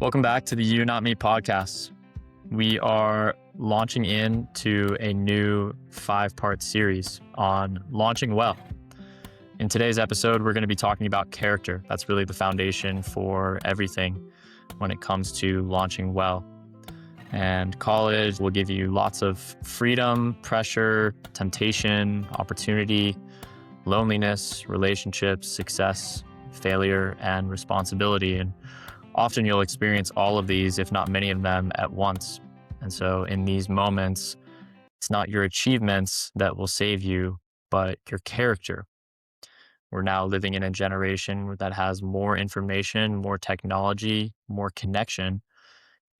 Welcome back to the You Not Me podcast. We are launching into a new 5-part series on launching well. In today's episode, we're going to be talking about character. That's really the foundation for everything when it comes to launching well. And college will give you lots of freedom, pressure, temptation, opportunity, loneliness, relationships, success, failure, and responsibility. And often you'll experience all of these, if not many of them, at once. And so in these moments, it's not your achievements that will save you, but your character. We're now living in a generation that has more information, more technology, more connection,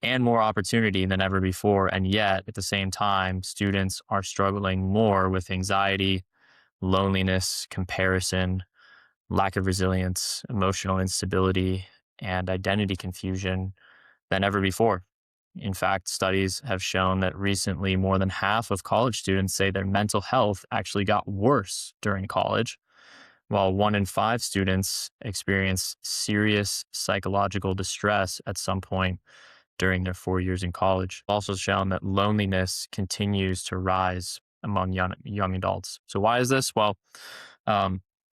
and more opportunity than ever before. And yet, at the same time, students are struggling more with anxiety, loneliness, comparison, lack of resilience, emotional instability, and identity confusion than ever before. In fact, studies have shown that recently more than half of college students say their mental health actually got worse during college, while 1 in 5 students experience serious psychological distress at some point during their 4 years in college. Also shown that loneliness continues to rise among young adults. So why is this? Well,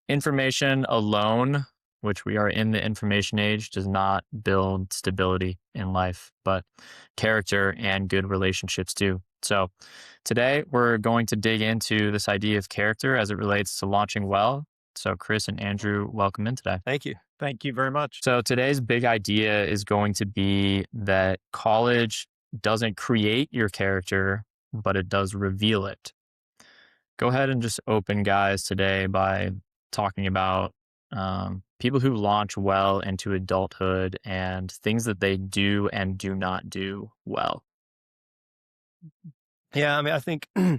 information alone, which we are in the information age, does not build stability in life, but character and good relationships do. So today we're going to dig into this idea of character as it relates to launching well. So Chris and Andrew, welcome in today. Thank you. Thank you very much. So today's big idea is going to be that college doesn't create your character, but it does reveal it. Go ahead and just open, guys, today by talking about people who launch well into adulthood and things that they do and do not do well. Yeah, I mean, I think one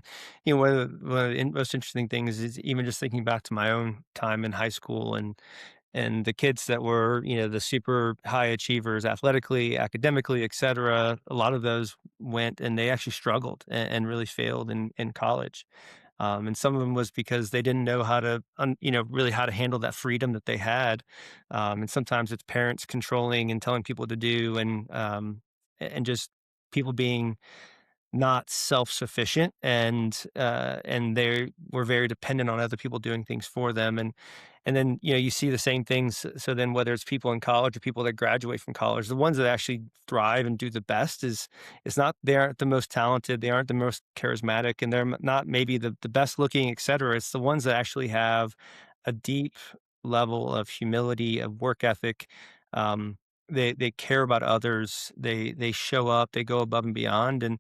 of the most interesting things is even just thinking back to my own time in high school and the kids that were, the super high achievers athletically, academically, et cetera. A lot of those went and they actually struggled and really failed in college. And some of them was because they didn't know how to, really how to handle that freedom that they had. And sometimes it's parents controlling and telling people what to do, and just people being not self-sufficient, and they were very dependent on other people doing things for them, and then you see the same things. So then whether it's people in college or people that graduate from college, the ones that actually thrive and do the best is it's not they aren't the most talented, they aren't the most charismatic, and they're not maybe the best looking, et cetera. It's the ones that actually have a deep level of humility, of work ethic. They care about others. They show up. They go above and beyond. And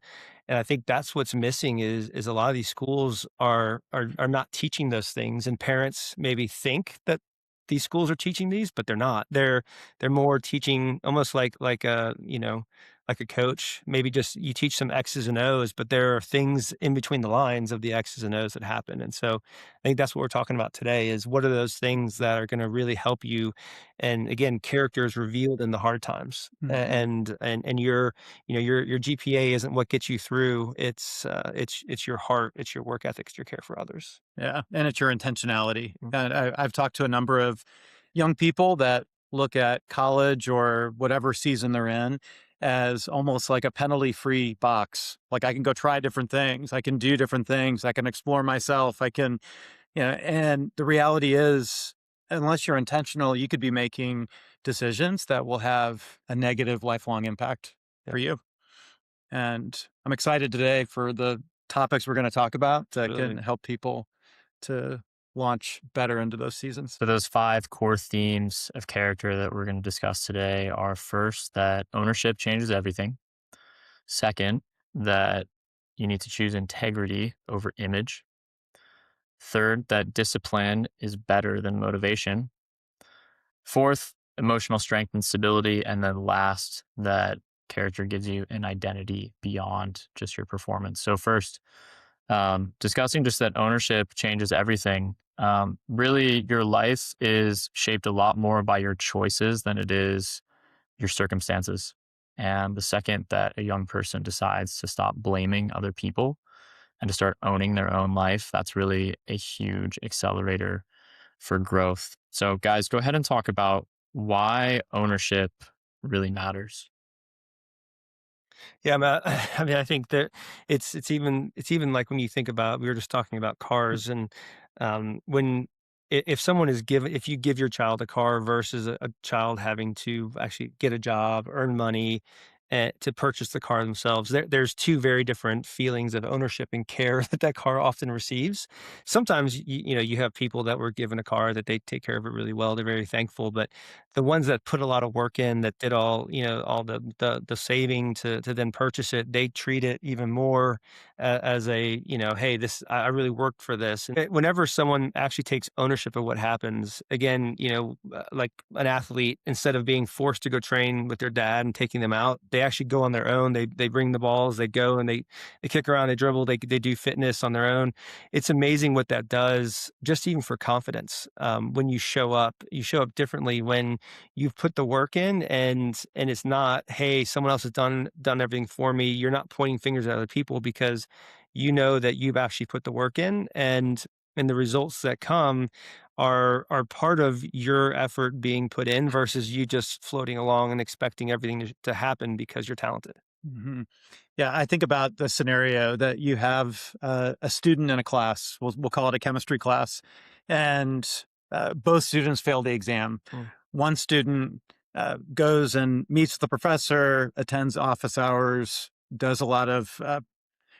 I think that's what's missing is a lot of these schools are not teaching those things, and parents maybe think that these schools are teaching these, but they're not. They're more teaching almost like a like a coach. Maybe just you teach some X's and O's, but there are things in between the lines of the X's and O's that happen. And so I think that's what we're talking about today is what are those things that are going to really help you. And again, character is revealed in the hard times. And your GPA isn't what gets you through. It's your heart, it's your work ethic, it's your care for others. Yeah, and it's your intentionality. And I've talked to a number of young people that look at college or whatever season they're in as almost like a penalty-free box. Like I can go try different things, I can do different things, I can explore myself, I can, and the reality is, unless you're intentional, you could be making decisions that will have a negative lifelong impact for you. And I'm excited today for the topics we're going to talk about that can help people to launch better into those seasons. So those 5 core themes of character that we're going to discuss today are: first, that ownership changes everything. Second, that you need to choose integrity over image. Third, that discipline is better than motivation. Fourth, emotional strength and stability. And then last, that character gives you an identity beyond just your performance. So first, discussing just that ownership changes everything. Really, your life is shaped a lot more by your choices than it is your circumstances. And the second that a young person decides to stop blaming other people and to start owning their own life, that's really a huge accelerator for growth. So guys, go ahead and talk about why ownership really matters. Yeah, I mean, I think that it's even like when you think about, we were just talking about cars, and when if someone is given, if you give your child a car versus a child having to actually get a job, earn money, to purchase the car themselves, there's two very different feelings of ownership and care that that car often receives. Sometimes you have people that were given a car that they take care of it really well. They're very thankful, but the ones that put a lot of work in, that did all, all the saving to then purchase it, they treat it even more as a, hey, this, I really worked for this. And whenever someone actually takes ownership of what happens, again, like an athlete, instead of being forced to go train with their dad and taking them out, they actually go on their own. They bring the balls, they go and they kick around, they dribble, they do fitness on their own. It's amazing what that does, just even for confidence. When you show up differently when you've put the work in, and it's not, hey, someone else has done everything for me. You're not pointing fingers at other people, because you know that you've actually put the work in, and the results that come are part of your effort being put in, versus you just floating along and expecting everything to happen because you're talented. Hmm. Yeah, I think about the scenario that you have a student in a class, we'll call it a chemistry class, and both students fail the exam. Mm. One student goes and meets the professor, attends office hours, does a lot of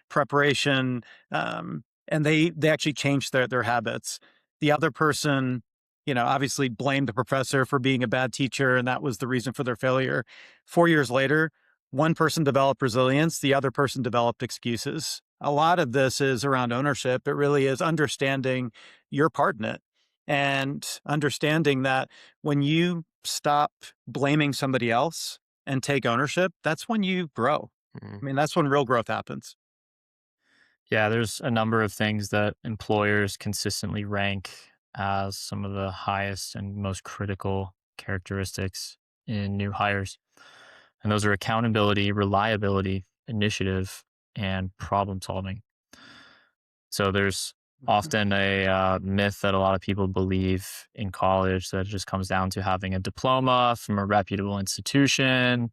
preparation, and they actually changed their habits. The other person, obviously blamed the professor for being a bad teacher, and that was the reason for their failure. 4 years later, one person developed resilience, the other person developed excuses. A lot of this is around ownership. It really is understanding your part in it, and understanding that when you stop blaming somebody else and take ownership, that's when you grow. I mean, that's when real growth happens. Yeah, there's a number of things that employers consistently rank as some of the highest and most critical characteristics in new hires. And those are accountability, reliability, initiative, and problem solving. So there's Mhm. often a myth that a lot of people believe in college that it just comes down to having a diploma from a reputable institution,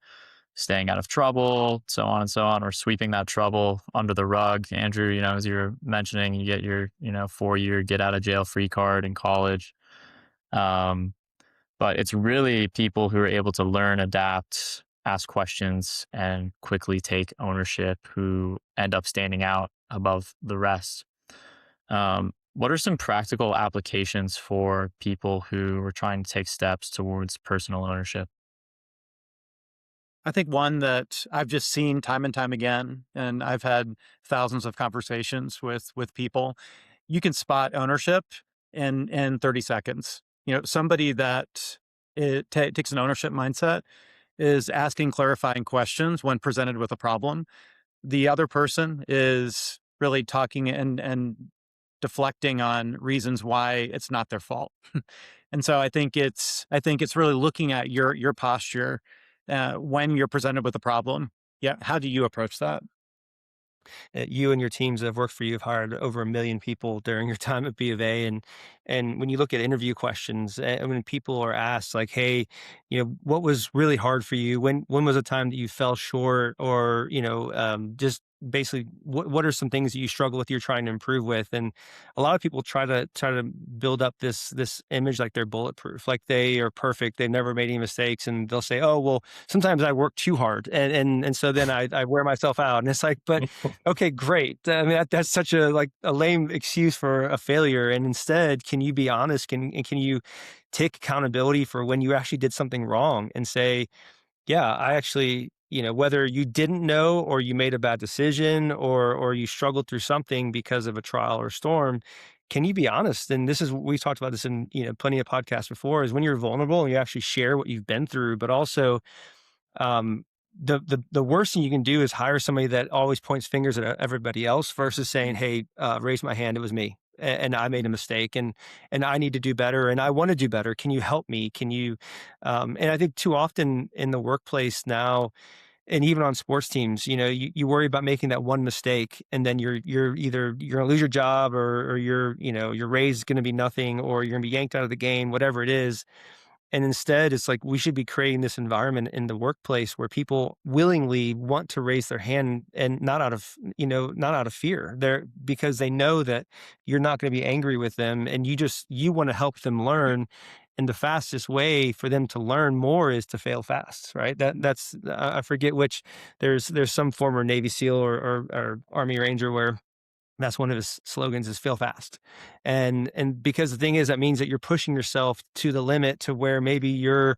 staying out of trouble, so on and so on, or sweeping that trouble under the rug. Andrew, as you were mentioning, you get your, 4-year get out of jail free card in college. Um, but it's really people who are able to learn, adapt, ask questions, and quickly take ownership who end up standing out above the rest. What are some practical applications for people who are trying to take steps towards personal ownership? I think one that I've just seen time and time again, and I've had thousands of conversations with people. You can spot ownership in 30 seconds. Somebody that takes an ownership mindset is asking clarifying questions when presented with a problem. The other person is really talking and deflecting on reasons why it's not their fault. And so I think it's really looking at your posture when you're presented with a problem. Yeah, how do you approach that? You and your teams that have worked for you have hired over 1 million people during your time at B of A, and when you look at interview questions, and when people are asked like, "Hey, what was really hard for you? When was a time that you fell short, or just basically what are some things that you struggle with, you're trying to improve with?" And a lot of people try to build up this image like they're bulletproof, like they are perfect, they've never made any mistakes, and they'll say, "Oh well, sometimes I work too hard, and so then I wear myself out." And it's like, but okay, great. I mean, that's such a, like, a lame excuse for a failure. And instead, can you be honest? Can you take accountability for when you actually did something wrong and say, yeah, I actually, whether you didn't know, or you made a bad decision, or you struggled through something because of a trial or storm. Can you be honest? And this is, we've talked about this in, plenty of podcasts before, is when you're vulnerable and you actually share what you've been through, but also, um, the worst thing you can do is hire somebody that always points fingers at everybody else, versus saying, "Hey, raise my hand. It was me, and I made a mistake, and I need to do better, and I want to do better. Can you help me? Can you?" And I think too often in the workplace now, and even on sports teams, you worry about making that one mistake, and then you're either you're gonna lose your job, or your raise is gonna be nothing, or you're gonna be yanked out of the game, whatever it is. And instead, it's like we should be creating this environment in the workplace where people willingly want to raise their hand, and not out of, not out of fear. They're because they know that you're not going to be angry with them, and you want to help them learn. And the fastest way for them to learn more is to fail fast, right? That's I forget which. There's some former Navy SEAL or Army Ranger where that's one of his slogans is fail fast. And because the thing is, that means that you're pushing yourself to the limit to where maybe you're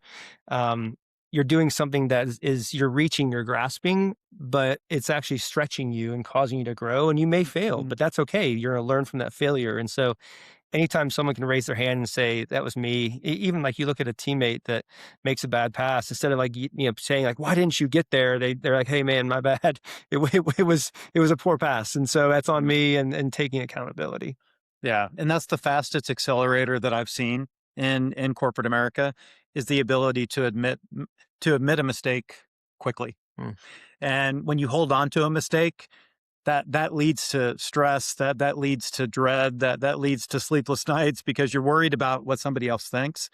doing something that is you're reaching, you're grasping, but it's actually stretching you and causing you to grow. And you may fail, but that's okay. You're going to learn from that failure. And so anytime someone can raise their hand and say, that was me, even like you look at a teammate that makes a bad pass, instead of like, saying like, why didn't you get there? They're like, hey man, my bad. It was a poor pass. And so that's on me, and taking accountability. Yeah. And that's the fastest accelerator that I've seen in corporate America, is the ability to admit a mistake quickly. And when you hold on to a mistake, that leads to stress, that leads to dread, that leads to sleepless nights, because you're worried about what somebody else thinks.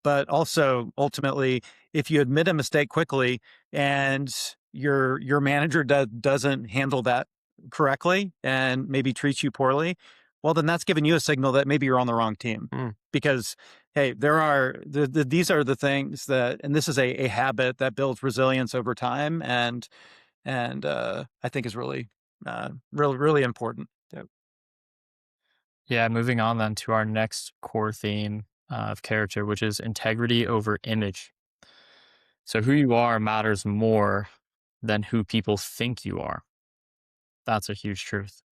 But also, ultimately, if you admit a mistake quickly and your manager doesn't handle that correctly and maybe treats you poorly, well, then that's giving you a signal that maybe you're on the wrong team. Because, hey, these are the things that, and this is a habit that builds resilience over time, and I think is really really important. Yeah, moving on then to our next core theme of character, which is integrity over image. So who you are matters more than who people think you are. That's a huge truth.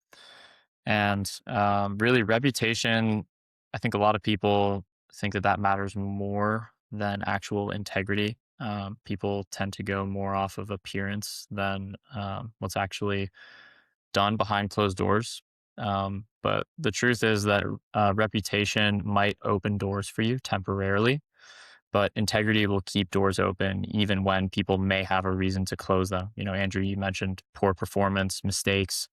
And really, reputation, I think a lot of people think that matters more than actual integrity. People tend to go more off of appearance than what's actually done behind closed doors. But the truth is that reputation might open doors for you temporarily, but integrity will keep doors open even when people may have a reason to close them. Andrew, you mentioned poor performance, mistakes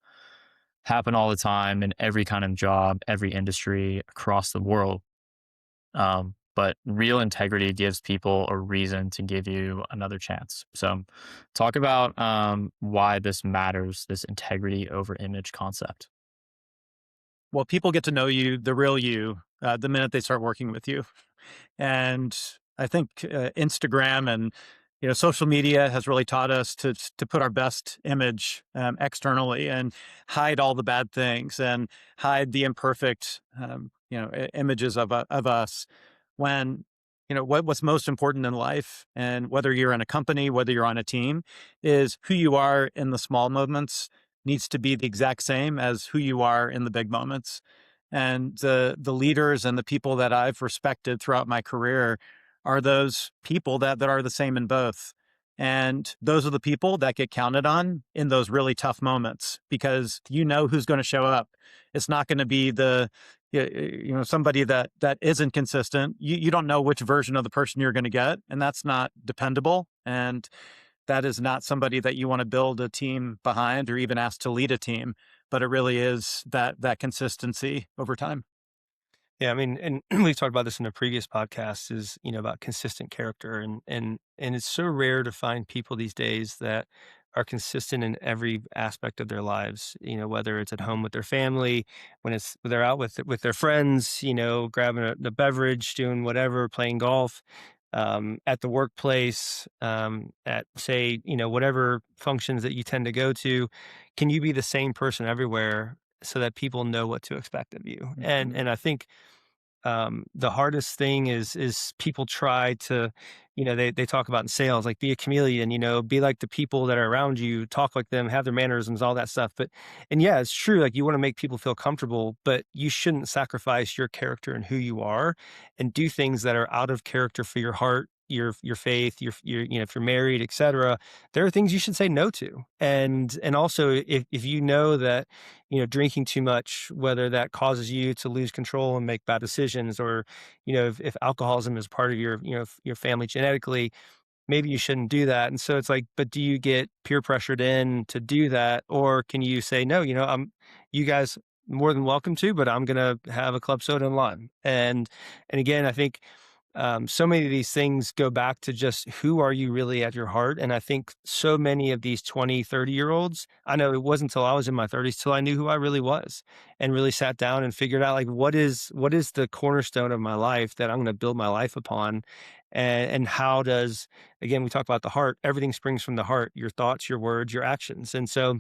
happen all the time in every kind of job, every industry across the world. But real integrity gives people a reason to give you another chance. So, talk about why this matters, this integrity over image concept. Well, people get to know you, the real you, the minute they start working with you. And I think Instagram and social media has really taught us to put our best image externally, and hide all the bad things, and hide the imperfect images of us. When what's most important in life, and whether you're in a company, whether you're on a team, is who you are in the small moments needs to be the exact same as who you are in the big moments. And the leaders and the people that I've respected throughout my career are those people that are the same in both. And those are the people that get counted on in those really tough moments, because who's going to show up. It's not going to be somebody that isn't consistent. You don't know which version of the person you're going to get, and that's not dependable. And that is not somebody that you want to build a team behind, or even ask to lead a team. But it really is that consistency over time. Yeah, I mean, and we've talked about this in a previous podcast, is, about consistent character, and it's so rare to find people these days that are consistent in every aspect of their lives, whether it's at home with their family, when they're out with their friends, grabbing the beverage, doing whatever, playing golf, at the workplace, at, say, whatever functions that you tend to go to. Can you be the same person everywhere so that people know what to expect of you? And I think the hardest thing is people try to, they talk about in sales, like, be a chameleon, be like the people that are around you, talk like them, have their mannerisms, all that stuff. And yeah, it's true. Like, you want to make people feel comfortable, but you shouldn't sacrifice your character and who you are, and do things that are out of character for your heart, your faith, your if you're married, etc. There are things you should say no to. And also, if you know that, drinking too much, whether that causes you to lose control and make bad decisions, or, if alcoholism is part of your family genetically, maybe you shouldn't do that. And so it's like, but do you get peer pressured in to do that? Or can you say, no, you guys more than welcome to, but I'm going to have a club soda and lime. And again, I think so many of these things go back to just who are you really at your heart. And I think so many of these 20, 30-year-olds, I know it wasn't until I was in my 30s till I knew who I really was and really sat down and figured out like what is the cornerstone of my life that I'm going to build my life upon. And how does, again, we talk about the heart, everything springs from the heart, your thoughts, your words, your actions. And so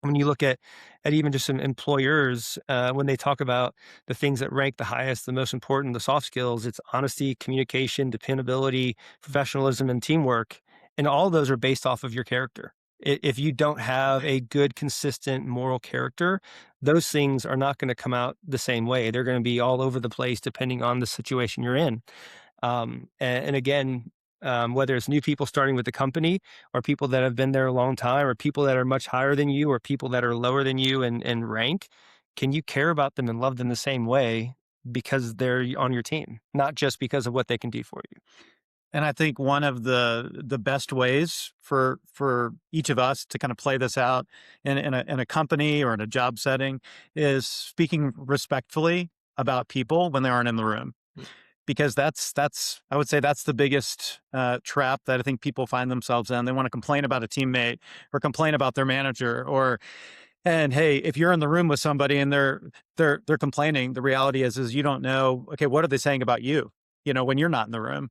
when you look at even just some employers, when they talk about the things that rank the highest, the most important, the soft skills, it's honesty, communication, dependability, professionalism, and teamwork. And all of those are based off of your character. If you don't have a good, consistent moral character, those things are not going to come out the same way. They're going to be all over the place depending on the situation you're in. And again, whether it's new people starting with the company or people that have been there a long time or people that are much higher than you or people that are lower than you in rank, can you care about them and love them the same way because they're on your team, not just because of what they can do for you? And I think one of the best ways for each of us to kind of play this out in a company or in a job setting is speaking respectfully about people when they aren't in the room. Because that's I would say that's the biggest trap that I think people find themselves in. They want to complain about a teammate or complain about their manager and hey, if you're in the room with somebody and they're complaining, the reality is you don't know, okay, what are they saying about you, when you're not in the room.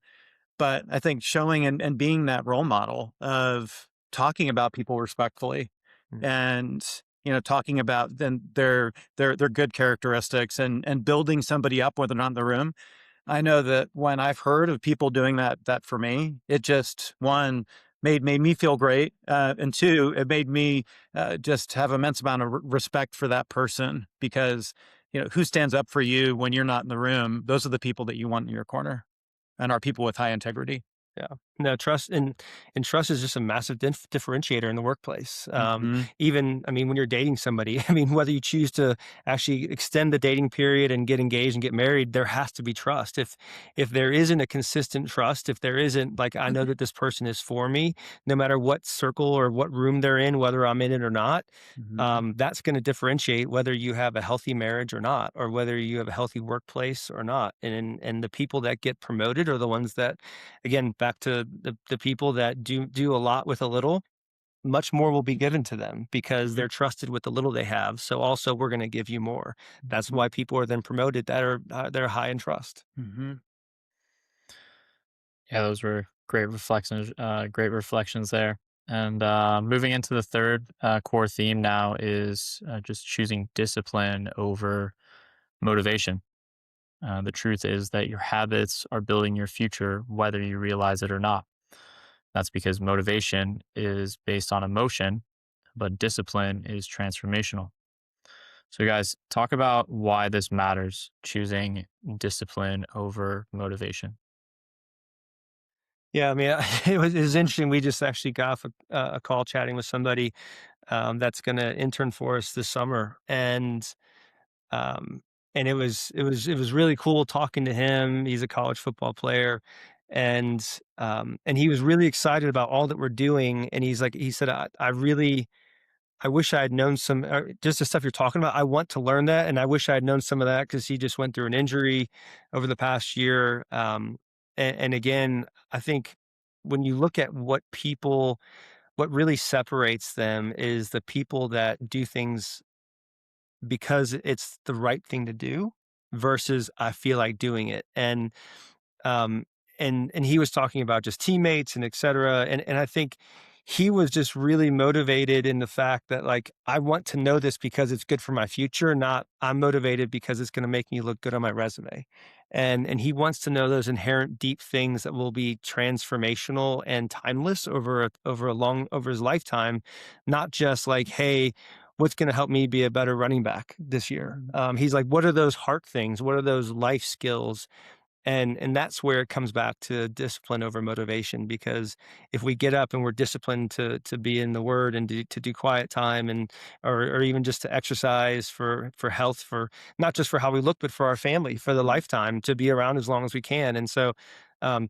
But I think showing and being that role model of talking about people respectfully Mm. and talking about then their good characteristics and building somebody up when they're not in the room. I know that when I've heard of people doing that for me, it just one made me feel great, and two, it made me just have immense amount of respect for that person because who stands up for you when you're not in the room? Those are the people that you want in your corner, and are people with high integrity. Yeah. No, trust and trust is just a massive differentiator in the workplace. Hmm. Even, I mean, when you're dating somebody, I mean, whether you choose to actually extend the dating period and get engaged and get married, there has to be trust. If there isn't a consistent trust, if there isn't like, I know that this person is for me, no matter what circle or what room they're in, whether I'm in it or not, Hmm. that's going to differentiate whether you have a healthy marriage or not, or whether you have a healthy workplace or not. And the people that get promoted are the ones that, again, back to the people that do a lot with a little, much more will be given to them because they're trusted with the little they have. So also we're going to give you more. That's why people are then promoted that are they're high in trust. Hmm. Yeah, those were great reflections there. And moving into the third core theme now is just choosing discipline over motivation. The truth is that your habits are building your future, whether you realize it or not. That's because motivation is based on emotion, but discipline is transformational. So, guys, talk about why this matters, choosing discipline over motivation. Yeah, I mean, it was interesting. We just actually got off a call chatting with somebody that's going to intern for us this summer, um, and it was really cool talking to him. He's a college football player, and he was really excited about all that we're doing. And he said, I wish I had known some just the stuff you're talking about. I want to learn that, and I wish I had known some of that because he just went through an injury over the past year. And again, I think when you look at what really separates them is the people that do things because it's the right thing to do versus I feel like doing it. Um, and he was talking about just teammates and et cetera. And I think he was just really motivated in the fact that like, I want to know this because it's good for my future, not I'm motivated because it's going to make me look good on my resume. And he wants to know those inherent deep things that will be transformational and timeless over his lifetime, not just like, hey, what's going to help me be a better running back this year? He's like, what are those heart things? What are those life skills? And that's where it comes back to discipline over motivation, because if we get up and we're disciplined to be in the word and to do quiet time and or even just to exercise for health, for not just for how we look, but for our family, for the lifetime, to be around as long as we can. And so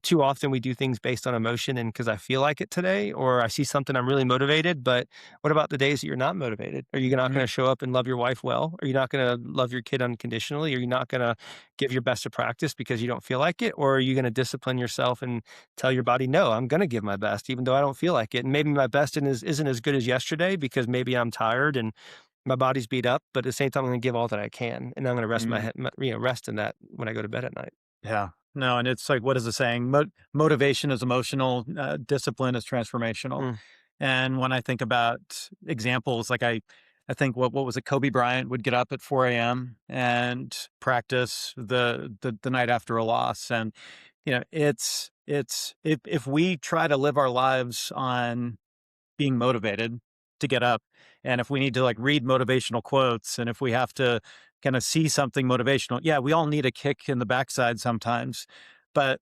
Too often we do things based on emotion and because I feel like it today, or I see something I'm really motivated. But what about the days that you're not motivated? Are you not going to show up and love your wife well? Are you not going to love your kid unconditionally? Are you not going to give your best to practice because you don't feel like it? Or are you going to discipline yourself and tell your body, no, I'm going to give my best, even though I don't feel like it? And maybe my best isn't as good as yesterday because maybe I'm tired and my body's beat up, but at the same time, I'm going to give all that I can, and I'm going to rest my Mhm. head, rest in that when I go to bed at night. Yeah. No, and it's like, what is the saying? Motivation is emotional, discipline is transformational. Mm. And when I think about examples, like I think what was it? Kobe Bryant would get up at 4 a.m. and practice the night after a loss. And, it's if we try to live our lives on being motivated to get up. And if we need to like read motivational quotes and if we have to kind of see something motivational, yeah, we all need a kick in the backside sometimes. But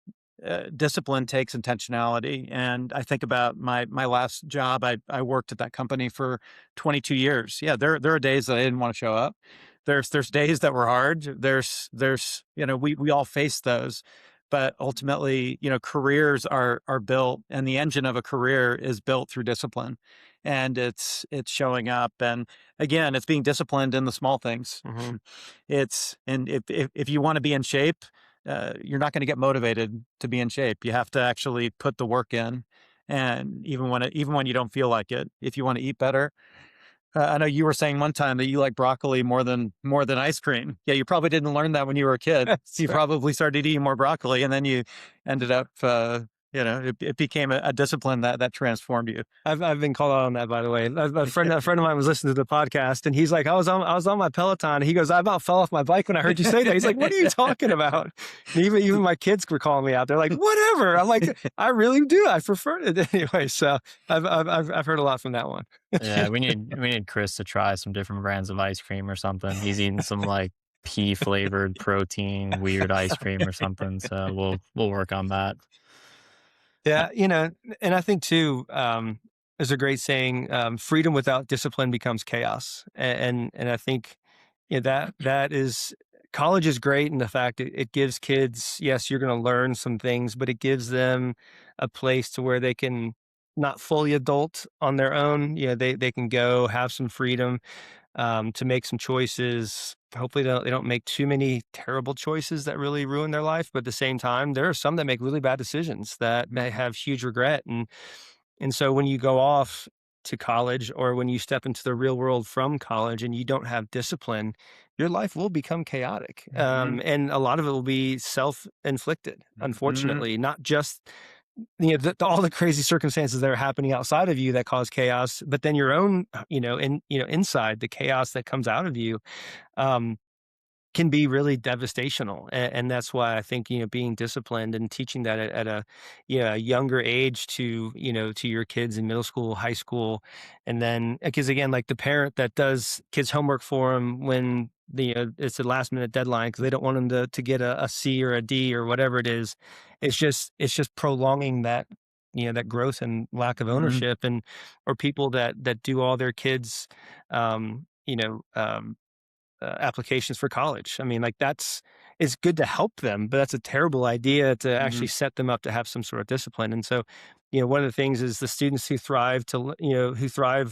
discipline takes intentionality. And I think about my last job. I worked at that company for 22 years. Yeah, there are days that I didn't want to show up. There's days that were hard. There's we all face those. But ultimately, careers are built, and the engine of a career is built through discipline, and it's showing up. And again, it's being disciplined in the small things. Hmm. And if you want to be in shape, you're not going to get motivated to be in shape. You have to actually put the work in, and even when you don't feel like it, if you want to eat better. I know you were saying one time that you like broccoli more than ice cream. Yeah, you probably didn't learn that when you were a kid. That's You right. probably started eating more broccoli, and then you ended up, it became a discipline that transformed you. I've been called out on that, by the way. A friend of mine was listening to the podcast, and he's like, I was on my Peloton. He goes, I about fell off my bike when I heard you say that. He's like, what are you talking about? And even my kids were calling me out. They're like, whatever. I'm like, I really do. I prefer it anyway. So I've heard a lot from that one. Yeah, we need Chris to try some different brands of ice cream or something. He's eating some like pea flavored protein weird ice cream or something. So we'll work on that. Yeah, and I think too, there's a great saying, freedom without discipline becomes chaos. And I think that is college is great in the fact it gives kids, yes, you're going to learn some things, but it gives them a place to where they can not fully adult on their own. They can go have some freedom to make some choices. Hopefully, they don't make too many terrible choices that really ruin their life. But at the same time, there are some that make really bad decisions that may have huge regret. And so when you go off to college or when you step into the real world from college and you don't have discipline, your life will become chaotic. Mhm, And a lot of it will be self-inflicted, mhm, unfortunately, not just all the crazy circumstances that are happening outside of you that cause chaos, but then your own, inside the chaos that comes out of you, um, can be really devastational. And that's why I think, being disciplined and teaching that at a younger age to your kids in middle school, high school. And then, because again, like the parent that does kids homework for them when it's a last minute deadline because they don't want them to get a C or a D or whatever it is. It's just prolonging that growth and lack of mhm, ownership. And or people that do all their kids um, you know um, applications for college. I mean, like it's good to help them, but that's a terrible idea to actually mhm, set them up to have some sort of discipline. And so, one of the things is the students who thrive,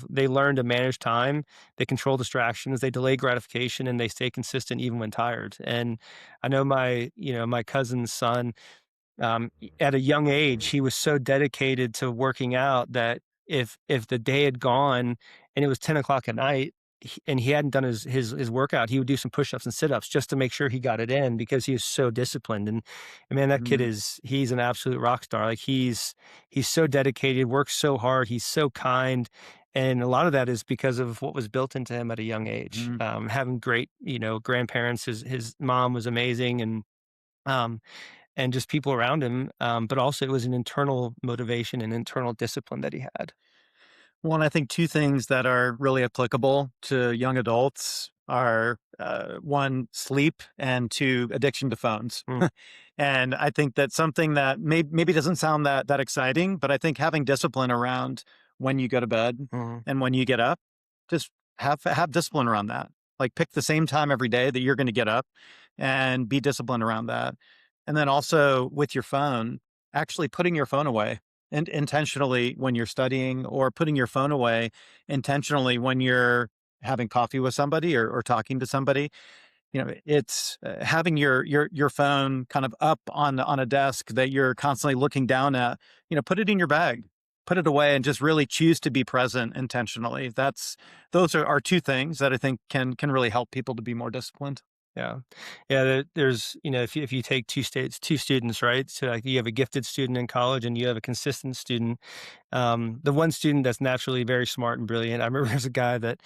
they learn to manage time, they control distractions, they delay gratification, and they stay consistent even when tired. And I know my cousin's son, at a young age, he was so dedicated to working out that if the day had gone and it was 10 o'clock at night and he hadn't done his workout, he would do some push-ups and sit-ups just to make sure he got it in because he is so disciplined. And man, that kid mhm, he's an absolute rock star. Like he's so dedicated, works so hard, he's so kind. And a lot of that is because of what was built into him at a young age. mhm. Having great, grandparents. His mom was amazing, um, and just people around him. But also it was an internal motivation and internal discipline that he had. Well, and I think two things that are really applicable to young adults are one, sleep, and two, addiction to phones. Mm, And I think that's something that maybe doesn't sound that exciting, but I think having discipline around when you go to bed mhm, and when you get up, just have discipline around that. Like pick the same time every day that you're going to get up and be disciplined around that. And then also with your phone, actually putting your phone away and intentionally when you're studying, or putting your phone away intentionally when you're having coffee with somebody, or talking to somebody. It's having your phone kind of up on a desk that you're constantly looking down at. Put it in your bag, put it away, and just really choose to be present intentionally. Those are two things that I think can really help people to be more disciplined. Yeah. Yeah. There's, if you take two students, right? So like you have a gifted student in college and you have a consistent student. The one student that's naturally very smart and brilliant. I remember there's a guy that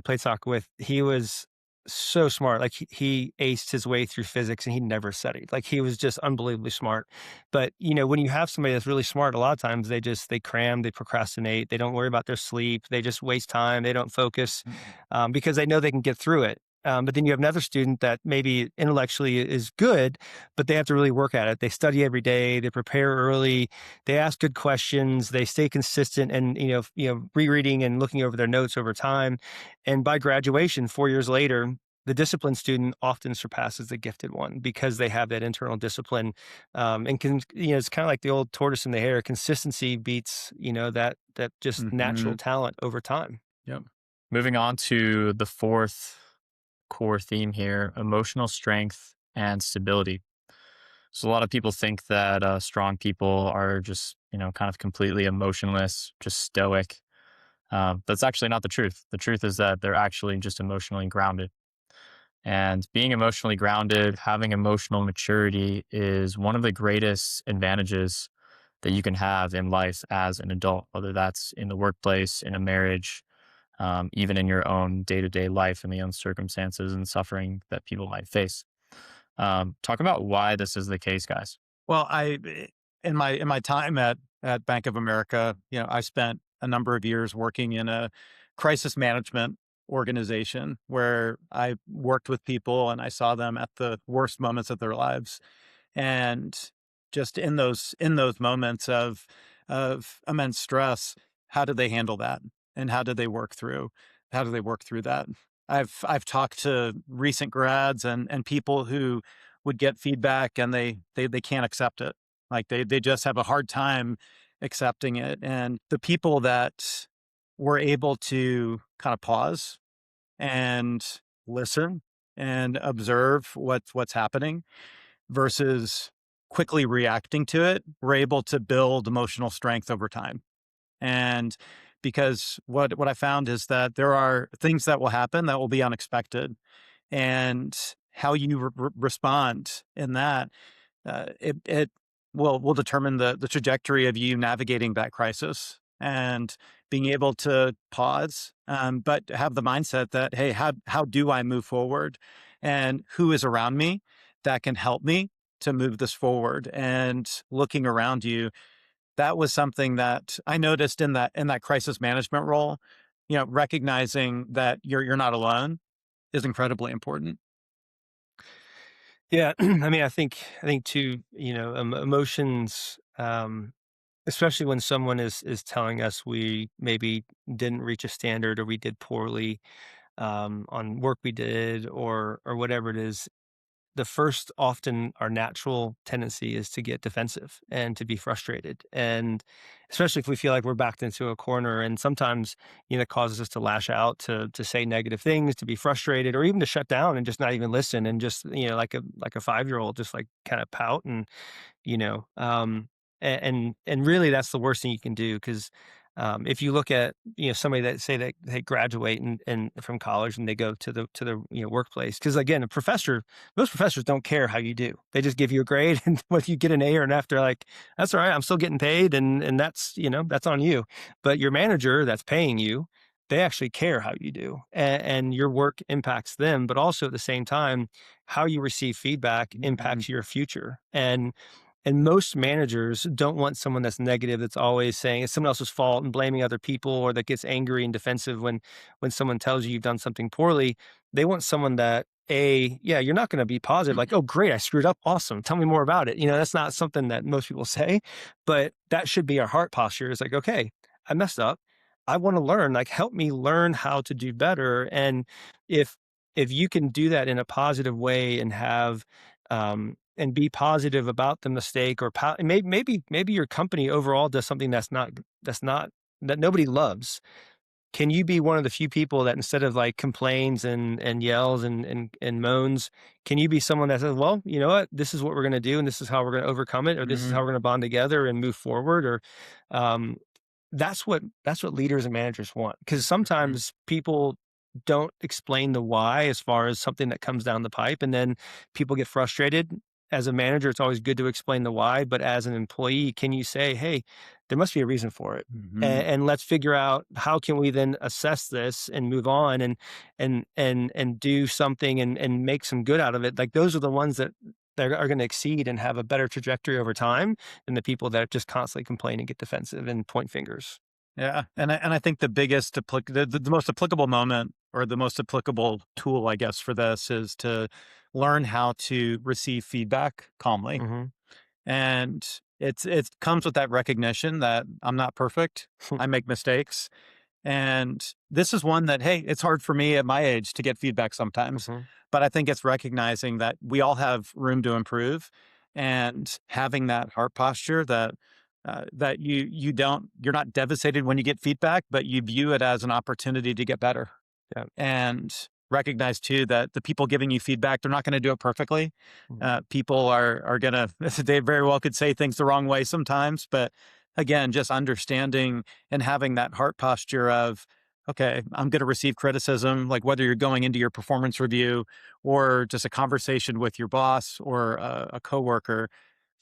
played soccer with. He was so smart. Like he aced his way through physics and he never studied. Like he was just unbelievably smart. But when you have somebody that's really smart, a lot of times they cram, they procrastinate, they don't worry about their sleep, they just waste time, they don't focus because they know they can get through it. But then you have another student that maybe intellectually is good, but they have to really work at it. They study every day, they prepare early, they ask good questions, they stay consistent, and rereading and looking over their notes over time. And by graduation, 4 years later, the disciplined student often surpasses the gifted one because they have that internal discipline. And it's kind of like the old tortoise and the hare. Consistency beats that just natural talent over time. Yep. Moving on to the fourth core theme here: emotional strength and stability. So a lot of people think that strong people are just, kind of completely emotionless, just stoic. That's actually not the truth. The truth is that they're actually just emotionally grounded. And being emotionally grounded, having emotional maturity is one of the greatest advantages that you can have in life as an adult, whether that's in the workplace, in a marriage, even in your own day to day life and the own circumstances and suffering that people might face. Talk about why this is the case, guys. Well, in my time at Bank of America, I spent a number of years working in a crisis management organization where I worked with people and I saw them at the worst moments of their lives. And just in those moments of immense stress, how do they handle that? And how do they work through that? I've talked to recent grads and people who would get feedback and they can't accept it. Like they just have a hard time accepting it. And the people that were able to kind of pause and listen and observe what's happening versus quickly reacting to it, we're able to build emotional strength over time. And because what I found is that there are things that will happen that will be unexpected, and how you respond in that, it will determine the trajectory of you navigating that crisis and being able to pause, but have the mindset that, hey, how do I move forward, and who is around me that can help me to move this forward. And looking around you, that was something that I noticed in that crisis management role. Recognizing that you're not alone is incredibly important. Yeah, I mean, I think too, emotions, especially when someone is telling us we maybe didn't reach a standard or we did poorly on work we did or whatever it is. The first, often our natural tendency is to get defensive and to be frustrated, and especially if we feel like we're backed into a corner. And sometimes, it causes us to lash out, to say negative things, to be frustrated, or even to shut down and just not even listen, and just like a 5-year old, just like kind of pout and you know and really that's the worst thing you can do because if you look at somebody that say that they graduate and from college and they go to the workplace, because again most professors don't care how you do, they just give you a grade and whether you get an A or an F, they're like, that's all right, I'm still getting paid, and that's that's on you. But your manager that's paying you, they actually care how you do, and your work impacts them, but also at the same time how you receive feedback impacts your future. And most managers don't want someone that's negative, that's always saying it's someone else's fault and blaming other people, or that gets angry and defensive when someone tells you you've done something poorly. They want someone that, yeah, you're not going to be positive, like, oh, great, I screwed up. Awesome. Tell me more about it. That's not something that most people say, but that should be our heart posture. It's like, okay, I messed up. I want to learn, like, help me learn how to do better. And if you can do that in a positive way and have, and be positive about the mistake, or maybe your company overall does something that's not that nobody loves. Can you be one of the few people that, instead of like complains and yells and moans, can you be someone that says, well, you know what, this is what we're going to do, and this is how we're going to overcome it, or this is how Mhm. we're going to bond together and move forward, or um, that's what leaders and managers want, because Mhm. sometimes people don't explain the why as far as something that comes down the pipe, and then people get frustrated. As a manager, it's always good to explain the why, but as an employee, can you say, hey, there must be a reason for it, Mhm. and let's figure out how can we then assess this and move on, and do something, and make some good out of it. Like, those are the ones that are going to exceed and have a better trajectory over time than the people that just constantly complain and get defensive and point fingers. Yeah, and I think the most applicable moment, or the most applicable tool, I guess, for this is to learn how to receive feedback calmly. Mhm. And it comes with that recognition that I'm not perfect. I make mistakes. And this is one that, hey, it's hard for me at my age to get feedback sometimes, Mhm. but I think it's recognizing that we all have room to improve, and having that heart posture that that you're not devastated when you get feedback, but you view it as an opportunity to get better, Yeah. and recognize too that the people giving you feedback, they're not going to do it perfectly. Mhm. People are going to, they very well could say things the wrong way sometimes, but again, just understanding and having that heart posture of, okay, I'm going to receive criticism, like whether you're going into your performance review or just a conversation with your boss or a coworker,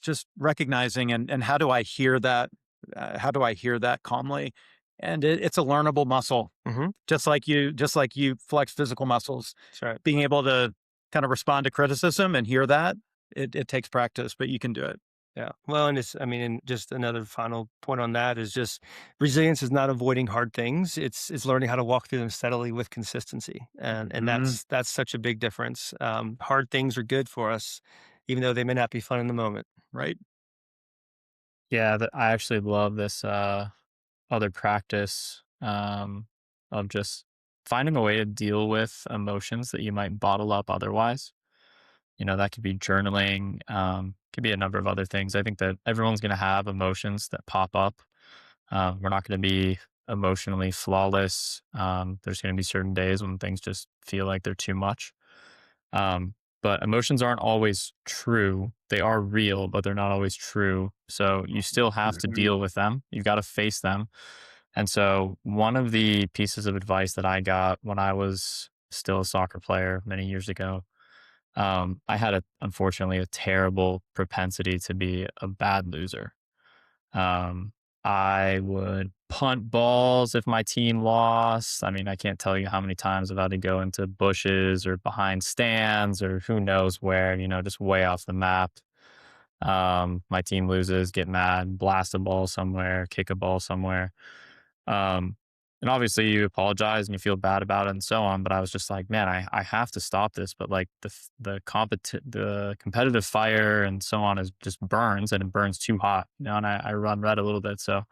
just recognizing, and how do I hear that? How do I hear that calmly? And it's a learnable muscle, Mhm. just like you flex physical muscles. That's right. Being able to kind of respond to criticism and hear that, it takes practice, but you can do it. Yeah. Well, and I mean, and just another final point on that is just resilience is not avoiding hard things. It's learning how to walk through them steadily with consistency, and Mhm. that's such a big difference. Hard things are good for us, even though they may not be fun in the moment. Right. Yeah, I actually love this other practice of just finding a way to deal with emotions that you might bottle up otherwise. That could be journaling, could be a number of other things. I think that everyone's going to have emotions that pop up. We're not going to be emotionally flawless. There's going to be certain days when things just feel like they're too much. Um, but emotions aren't always true. They are real, but they're not always true. So you still have to Mhm. deal with them. You've got to face them. And so one of the pieces of advice that I got when I was still a soccer player many years ago, I had unfortunately a terrible propensity to be a bad loser. Um, I would punt balls if my team lost. I mean, I can't tell you how many times I've had to go into bushes or behind stands or who knows where, just way off the map. My team loses, get mad, blast a ball somewhere, kick a ball somewhere. Um, and obviously you apologize and you feel bad about it and so on. But I was just like, man, I have to stop this. But like the competitive fire and so on is just burns, and it burns too hot, and I run red a little bit. So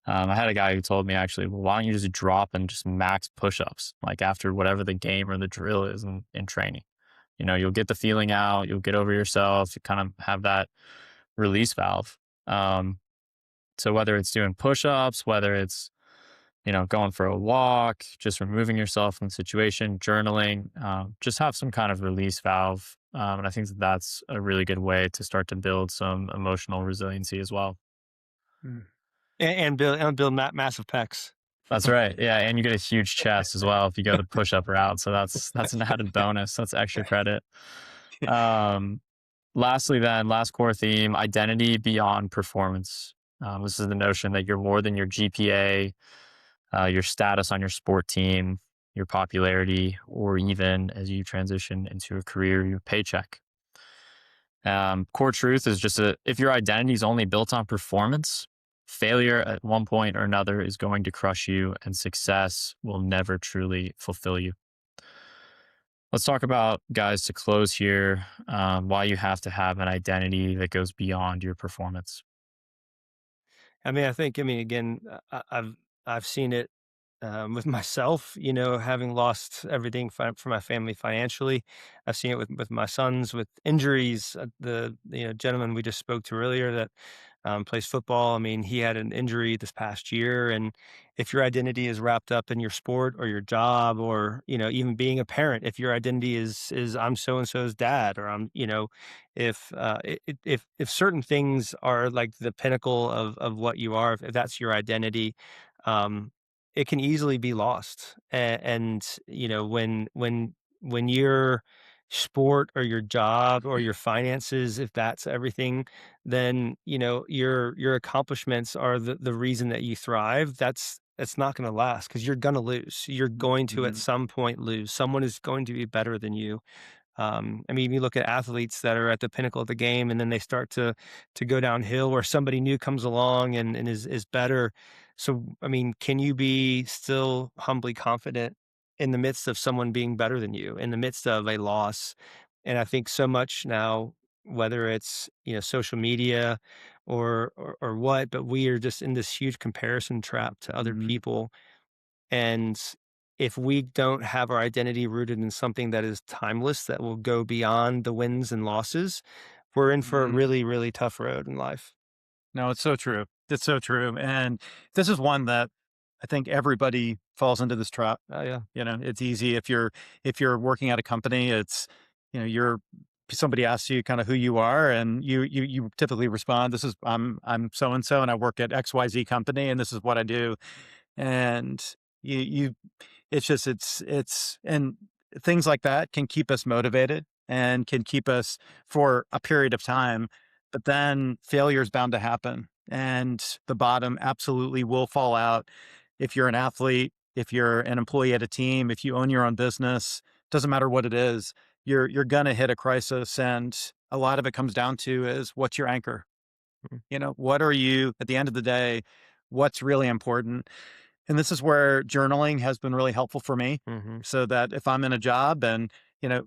I had a guy who told me actually, well, why don't you just drop and just max push-ups, like after whatever the game or the drill is in training. You'll get the feeling out, you'll get over yourself, you kind of have that release valve. Um, so whether it's doing push-ups, whether it's going for a walk, just removing yourself from the situation, journaling, just have some kind of release valve. And I think that that's a really good way to start to build some emotional resiliency as well. Mm. And build massive pecs. That's right. Yeah. And you get a huge chest as well if you go the push up route. So that's an added bonus. That's extra credit. Um, Lastly, then, last core theme, identity beyond performance. This is the notion that you're more than your GPA, your status on your sport team, your popularity, or even as you transition into a career, your paycheck. Core truth is just if your identity is only built on performance, failure at one point or another is going to crush you, and success will never truly fulfill you. Let's talk about, guys, to close here, why you have to have an identity that goes beyond your performance. I mean, again, I've seen it with myself, having lost everything for my family financially. I've seen it with my sons with injuries. The gentleman we just spoke to earlier that plays football. I mean, he had an injury this past year, and if your identity is wrapped up in your sport or your job, or even being a parent, if your identity is I'm so and so's dad, or I'm if if certain things are like the pinnacle of what you are, if that's your identity, um, it can easily be lost. And when your sport or your job or your finances, if that's everything, then your accomplishments are the reason that you thrive. That's not going to last, because you're going to lose. You're going to at Mhm. some point lose. Someone is going to be better than you. I mean, you look at athletes that are at the pinnacle of the game, and then they start to go downhill, or somebody new comes along and is better. So, I mean, can you be still humbly confident in the midst of someone being better than you, in the midst of a loss? And I think so much now, whether it's social media or what, but we are just in this huge comparison trap to other Mhm. people. And if we don't have our identity rooted in something that is timeless, that will go beyond the wins and losses, we're in for a Mhm. really, really tough road in life. No, it's so true. It's so true. And this is one that I think everybody falls into this trap. Oh, yeah. It's easy if you're working at a company, it's you're somebody asks you kind of who you are, and you typically respond, this is I'm so and so, and I work at XYZ company, and this is what I do. And you it's just it's and things like that can keep us motivated and can keep us for a period of time, but then failure is bound to happen, and the bottom absolutely will fall out. If you're an athlete, if you're an employee at a team, if you own your own business, doesn't matter what it is, you're gonna hit a crisis, and a lot of it comes down to is what's your anchor? Mm, What are you at the end of the day? What's really important? And this is where journaling has been really helpful for me, mhm, so that if I'm in a job and, you know,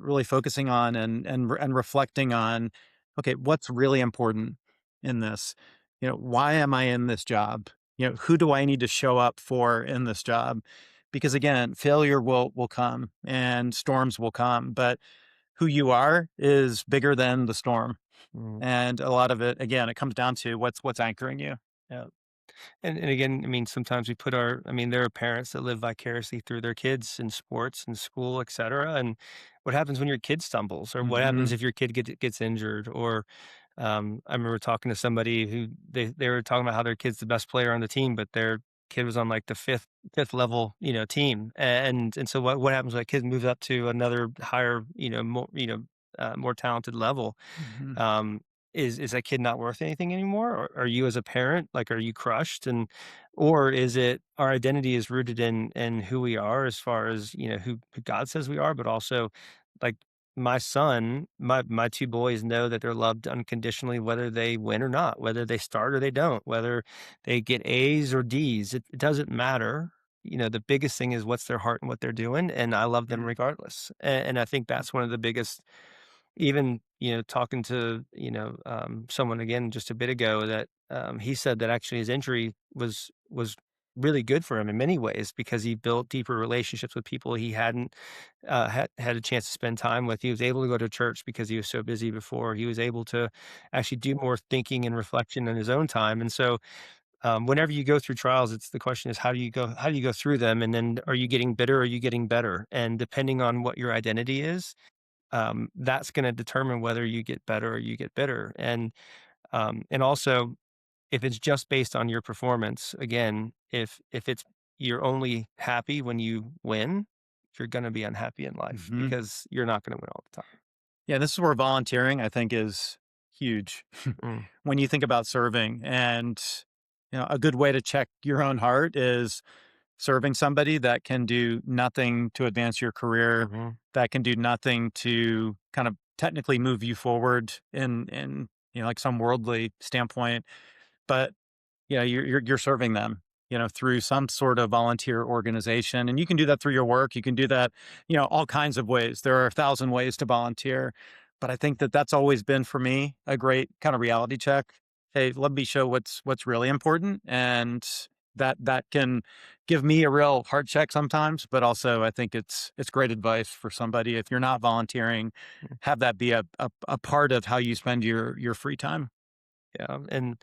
really focusing on and reflecting on, okay, what's really important in this? Why am I in this job? Who do I need to show up for in this job? Because again, failure will come and storms will come, but who you are is bigger than the storm. mm, And a lot of it, again, it comes down to what's anchoring you. yeah. And again, I mean, sometimes we put I mean, there are parents that live vicariously through their kids in sports and school, et cetera. And what happens when your kid stumbles, or what happens Hmm. if your kid gets injured? Or I remember talking to somebody who they were talking about how their kid's the best player on the team, but their kid was on like the fifth level, team. And so what happens when a kid moves up to another higher, more talented level? Hmm. um, is that kid not worth anything anymore? Or are you as a parent, like, are you crushed? Or is it our identity is rooted in who we are, as far as, who God says we are, but also, like, my two boys know that they're loved unconditionally, whether they win or not, whether they start or they don't, whether they get A's or D's. It doesn't matter. The biggest thing is what's their heart and what they're doing, and I love them regardless. And I think that's one of the biggest. Even, talking to, someone again just a bit ago, that he said that actually his injury was really good for him in many ways, because he built deeper relationships with people he hadn't had a chance to spend time with. He was able to go to church because he was so busy before. He was able to actually do more thinking and reflection in his own time. And so, whenever you go through trials, it's the question is, how do you go through them, and then are you getting bitter, or are you getting better? And depending on what your identity is, that's going to determine whether you get better or you get bitter. And also, if it's just based on your performance, again, if it's you're only happy when you win, you're going to be unhappy in life, Hmm. because you're not going to win all the time. Yeah, this is where volunteering, I think, is huge. Mm, When you think about serving, and a good way to check your own heart is serving somebody that can do nothing to advance your career, mhm, that can do nothing to kind of technically move you forward in like some worldly standpoint, but you're serving them, through some sort of volunteer organization. And you can do that through your work. You can do that, all kinds of ways. There are 1,000 ways to volunteer. But I think that that's always been for me a great kind of reality check. Hey, let me show what's really important. And that can give me a real heart check sometimes, but also I think it's great advice for somebody. If you're not volunteering, have that be a part of how you spend your free time. Yeah, and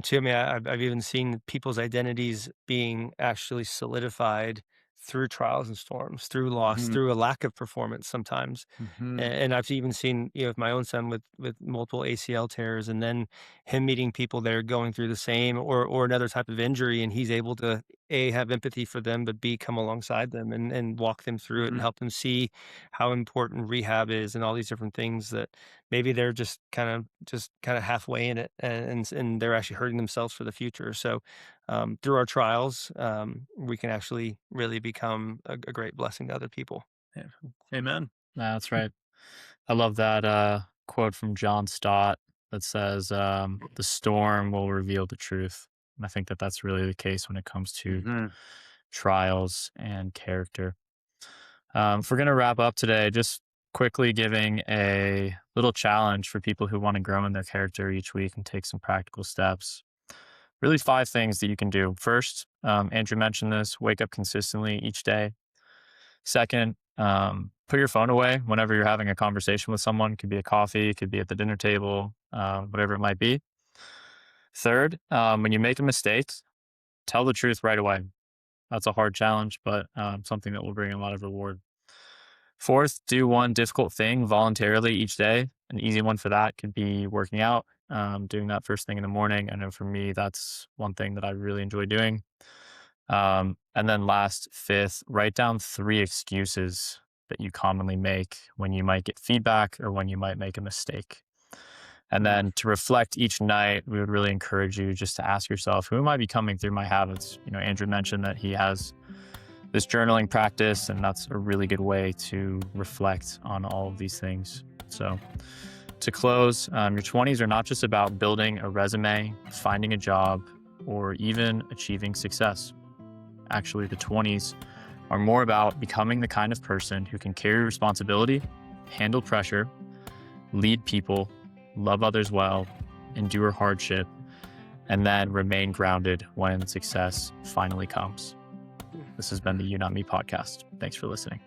to me, I've even seen people's identities being actually solidified through trials and storms, through loss, Mhm, through a lack of performance sometimes. mhm, And I've even seen, with my own son with multiple ACL tears, and then him meeting people that are going through the same or another type of injury, and he's able to A, have empathy for them, but B, come alongside them and walk them through it and mhm, help them see how important rehab is and all these different things that maybe they're just kind of halfway in it, and they're actually hurting themselves for the future. So through our trials, we can actually really become a great blessing to other people. yeah. Amen. That's right. I love that quote from John Stott that says, "The storm will reveal the truth." And I think that that's really the case when it comes to Mhm, trials and character. If we're going to wrap up today, just quickly giving a little challenge for people who want to grow in their character each week and take some practical steps. Really, 5 things that you can do. First, Andrew mentioned this: wake up consistently each day. Second, put your phone away whenever you're having a conversation with someone. It could be a coffee, it could be at the dinner table, whatever it might be. Third, when you make a mistake, tell the truth right away. That's a hard challenge, but something that will bring a lot of reward. Fourth, do one difficult thing voluntarily each day. An easy one for that could be working out, doing that first thing in the morning. I know for me, that's one thing that I really enjoy doing. And then last, fifth, write down 3 excuses that you commonly make when you might get feedback or when you might make a mistake. And mhm, then to reflect each night, we would really encourage you just to ask yourself, who am I becoming through my habits? Andrew mentioned that he has this journaling practice, and that's a really good way to reflect on all of these things. So, to close, your 20s are not just about building a resume, finding a job, or even achieving success. Actually, the 20s are more about becoming the kind of person who can carry responsibility, handle pressure, lead people, love others well, endure hardship, and then remain grounded when success finally comes. This has been the You Not Me podcast. Thanks for listening.